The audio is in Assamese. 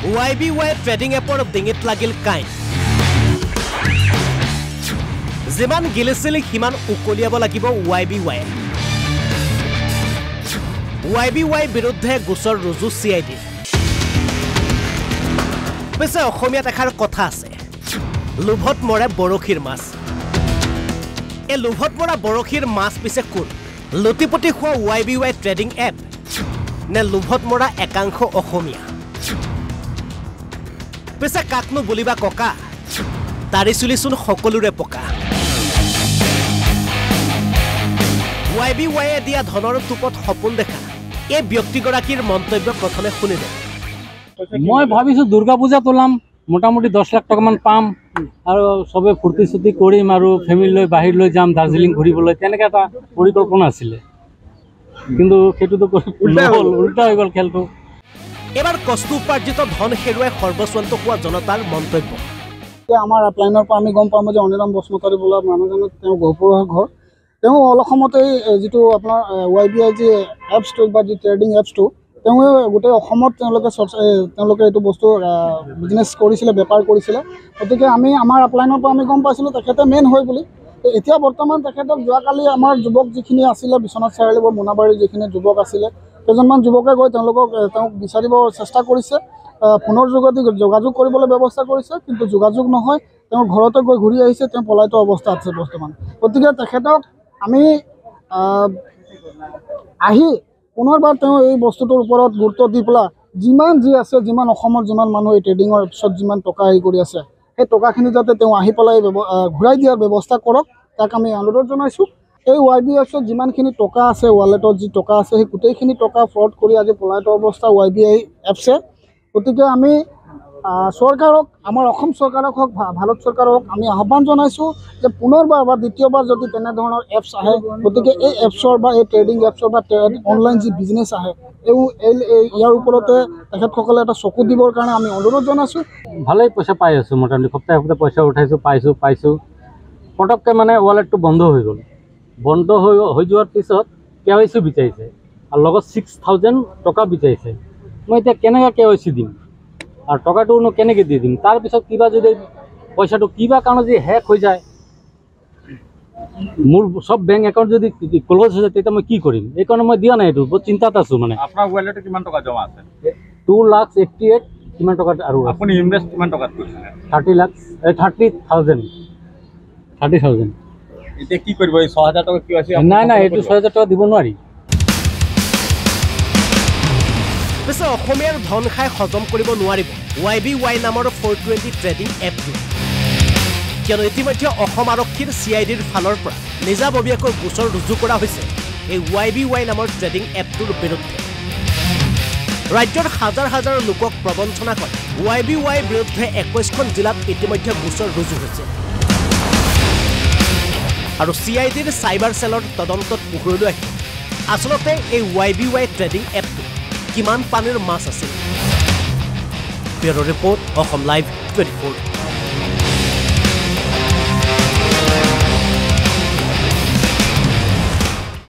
YBY ট্ৰেডিং এপৰ ডিঙিত লাগিল কাইন যিমান গিলিছিল সিমান উকলিয়াব লাগিব YBY বিৰুদ্ধে গোচৰ ৰুজু CID পিছে অসমীয়াত এষাৰ কথা আছে লোভত মৰে বৰশীৰ মাছ এই লোভত মৰা বৰশীৰ মাছ পিছে কোন লুটিপতি খোৱা YBY ট্ৰেডিং এপ নে লোভত মৰা একাংশ অসমীয়া পিছে কাকনো বুলিবা ককা তাৰি চুলিচোন সকলোৰে পকা YBY দিয়া ধনৰ টুপত সপোন দেখা এই ব্যক্তিগৰাকীৰ মন্তব্য প্ৰথমে শুনিলে মই ভাবিছো দুৰ্গা পূজা তোলাম মোটামুটি 10 লাখ টাকা মান পাম আৰু সবে ফুৰ্তি সুতি কৰিম আৰু ফ্যামিলি লৈ বাহিৰ লৈ যাম দাৰ্জিলিং ঘুৰিবলৈ তেনেকা এটা পৰিকল্পনা আছিল কিন্তু হেতুটো উল্টা হৈ গল খেলটো এবাৰ কষ্ট উপাৰ্জিত ধন হেৰুৱাই সৰ্বস্বান্ত হোৱা জনতাৰ মন্তব্য আমাৰ আপলাইনৰ পৰা আমি গম পাম যে অনিৰাম বসুমতাৰী বোলা মানুহজনৰ তেওঁ গহপুৰৰ ঘৰ তেওঁ অলসমতে যেটো আপোনাৰ YBI যে এপছটো বা যে ট্ৰেডিং এপছটো তেওঁ গোটেই অসমত তেওঁলোকে এইটো বস্তু বিজনেছ কৰিছিলে বেপাৰ কৰিছিলে গতিকে আমি আমাৰ আপলাইনৰ পৰা আমি গম পাইছিলোঁ তেখেতে মেইন হয় বুলি এতিয়া বৰ্তমান তেখেতক যোৱাকালি আমাৰ যুৱক যিখিনি আছিলে বিশ্বনাথ চাৰিআলি বা মোনাবাৰীৰ যিখিনি যুৱক আছিলে কেইজনমান যুৱকে গৈ তেওঁক বিচাৰিব চেষ্টা কৰিছে ফোনৰ যোগেদি যোগাযোগ কৰিবলৈ ব্যৱস্থা কৰিছে কিন্তু যোগাযোগ নহয় তেওঁ ঘৰতে গৈ ঘূৰি আহিছে তেওঁ পলায়িত অৱস্থা আছে বৰ্তমান গতিকে তেখেতক আমি আহি পুনৰবাৰ তেওঁ এই বস্তুটোৰ ওপৰত গুৰুত্ব দি পেলাই যিমান যি আছে যিমান অসমৰ যিমান মানুহ এই ট্ৰেডিঙৰ এপছত যিমান টকা হেৰি কৰি আছে সেই টকাখিনি যাতে তেওঁ আহি পেলাই ঘূৰাই দিয়াৰ ব্যৱস্থা কৰক তাক আমি অনুৰোধ জনাইছোঁ এই YBI এপছত যিমানখিনি টকা আছে ৱালেটত যি টকা আছে সেই গোটেইখিনি টকা ফ্ৰড কৰি আজি পলায়িত অৱস্থা YBI এপছে গতিকে আমি চৰকাৰক আমাৰ অসম চৰকাৰক হওক ভাৰত চৰকাৰক আমি আহ্বান জনাইছোঁ যে পুনৰবাৰ বা দ্বিতীয়বাৰ যদি তেনেধৰণৰ এপছ আহে গতিকে এই এপছৰ বা এই ট্ৰেডিং এপছৰ বা অনলাইন যি বিজনেছ আহে ইয়াৰ ওপৰতে তেখেতসকলে এটা চকু দিবৰ কাৰণে আমি অনুৰোধ জনাইছোঁ ভালেই পইচা পাই আছোঁ মোটামুটি সপ্তাহে পইচা উঠাইছোঁ পাইছোঁ পটককৈ মানে ৱালেটটো বন্ধ হৈ গ'ল বন্ধ হৈ যোৱাৰ পিছত KYC বিচাৰিছে আৰু লগত 6000 টকা বিচাৰিছে মই এতিয়া কেনেকৈ KYC দিম আৰু টকাটোনো কেনেকৈ দি দিম তাৰপিছত কিবা যদি পইচাটো কিবা কাৰণে যদি হেক হৈ যায় মোৰ সব বেংক একাউণ্ট যদি ক্লোজ হৈ যায় তেতিয়া মই কি কৰিম এইকাৰণে মই দিয়া নাই এইটো বহুত চিন্তাত আছোঁ মানে আপোনাৰ ৱালেটত কিমান টকা জমা আছে 2,88,000 কিমান টকা আৰু আপুনি ইনভেষ্ট কিমান টকাত কৰিছিলে 30,000 এতিয়া কি কৰিব এই 6000 টকা কি আছে নাই এইটো 6000 টকা দিব নোৱাৰি পিছে অসমীয়াৰ ধন খাই হজম কৰিব নোৱাৰিব YBY নামৰ 420 ট্ৰেডিং এপটো কিয়নো ইতিমধ্যে অসম আৰক্ষীৰ CIDৰ ফালৰ পৰা নিজাববীয়াকৈ গোচৰ ৰুজু কৰা হৈছে এই YBY নামৰ ট্ৰেডিং এপটোৰ বিৰুদ্ধে ৰাজ্যৰ হাজাৰ হাজাৰ লোকক প্ৰবঞ্চনা কৰে YBY বিৰুদ্ধে 21খন জিলাত ইতিমধ্যে গোচৰ ৰুজু হৈছে আৰু CIDৰ চাইবাৰ সেলৰ তদন্তত পোহৰলৈ আহিল আচলতে এই YBY ট্ৰেডিং এপটো কিমান পানীৰ মাছ আছিল ব্যুৰ' ৰিপৰ্ট অসম লাইভ 24